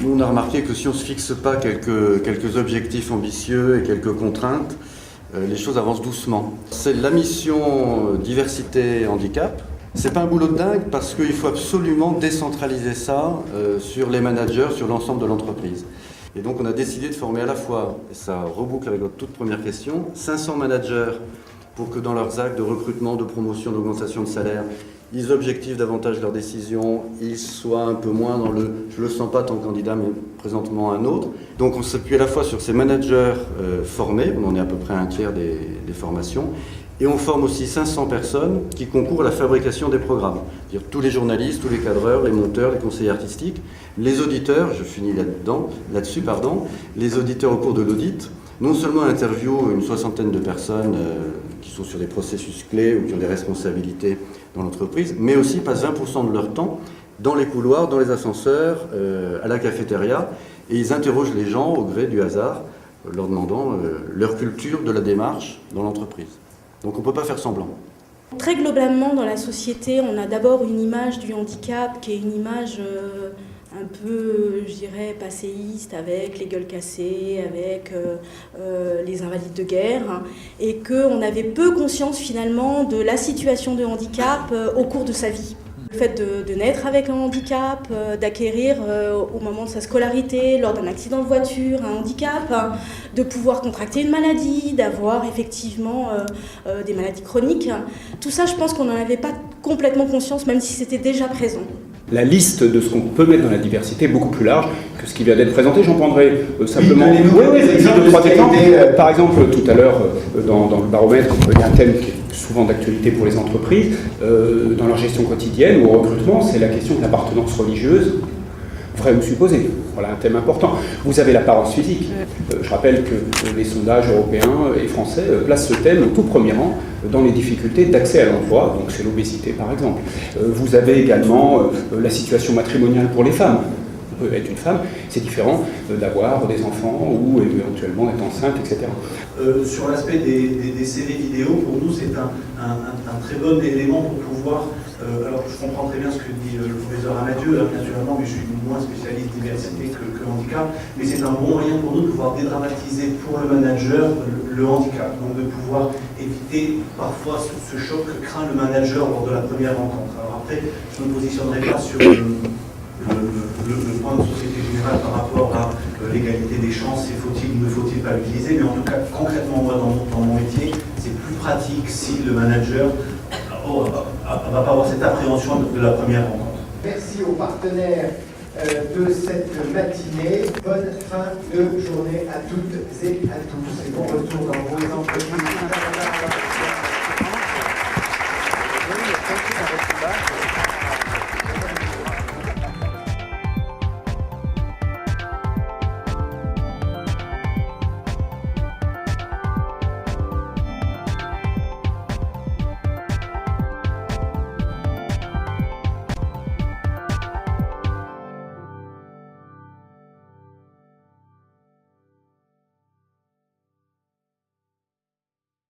Nous, on a remarqué que si on ne se fixe pas quelques objectifs ambitieux et quelques contraintes, les choses avancent doucement. C'est la mission diversité handicap. C'est pas un boulot de dingue parce qu'il faut absolument décentraliser ça sur les managers, sur l'ensemble de l'entreprise. Et donc on a décidé de former à la fois, et ça reboucle avec votre toute première question, 500 managers pour que dans leurs actes de recrutement, de promotion, d'augmentation de salaire, ils objectivent davantage leurs décisions, ils soient un peu moins dans le « je le sens pas tant candidat, mais présentement un autre ». Donc on s'appuie à la fois sur ces managers formés, on en est à peu près un tiers des formations, et on forme aussi 500 personnes qui concourent à la fabrication des programmes. C'est-à-dire tous les journalistes, tous les cadreurs, les monteurs, les conseillers artistiques, les auditeurs, je finis là-dessus, les auditeurs au cours de l'audit, non seulement interviewent une soixantaine de personnes qui sont sur des processus clés ou qui ont des responsabilités dans l'entreprise, mais aussi passent 20% de leur temps dans les couloirs, dans les ascenseurs, à la cafétéria, et ils interrogent les gens au gré du hasard, leur demandant leur culture de la démarche dans l'entreprise. Donc on ne peut pas faire semblant. Très globalement, dans la société, on a d'abord une image du handicap qui est une image un peu, je dirais, passéiste, avec les gueules cassées, avec les invalides de guerre, et qu'on avait peu conscience finalement de la situation de handicap au cours de sa vie. Le fait de naître avec un handicap, d'acquérir au moment de sa scolarité, lors d'un accident de voiture, un handicap, de pouvoir contracter une maladie, d'avoir effectivement des maladies chroniques. Tout ça, je pense qu'on n'en avait pas complètement conscience, même si c'était déjà présent. La liste de ce qu'on peut mettre dans la diversité est beaucoup plus large que ce qui vient d'être présenté. J'en prendrai simplement deux, trois exemples. Par exemple, tout à l'heure, dans le baromètre, il y a un thème qui est souvent d'actualité pour les entreprises, dans leur gestion quotidienne ou au recrutement, c'est la question de l'appartenance religieuse, vraie ou supposée. Voilà un thème important. Vous avez l'apparence physique. Je rappelle que les sondages européens et français placent ce thème au tout premier rang dans les difficultés d'accès à l'emploi, donc c'est l'obésité par exemple. Vous avez également la situation matrimoniale pour les femmes. On peut être une femme, c'est différent d'avoir des enfants ou éventuellement d'être enceinte, etc. Sur l'aspect des CV vidéo, pour nous c'est un très bon élément pour pouvoir... alors je comprends très bien ce que dit le professeur Amadieu, naturellement, mais je suis moins spécialiste diversité que handicap, mais c'est un bon moyen pour nous de pouvoir dédramatiser pour le manager le handicap, donc de pouvoir éviter parfois ce choc que craint le manager lors de la première rencontre. Alors après, je ne me positionnerai pas sur le point de société générale par rapport à l'égalité des chances, et faut-il ou ne faut-il pas l'utiliser, mais en tout cas, concrètement, moi, dans mon métier, c'est plus pratique si le manager ne va pas avoir cette appréhension de la première rencontre. Merci aux partenaires de cette matinée. Bonne fin de journée à toutes et à tous. Et bon retour dans vos entreprises.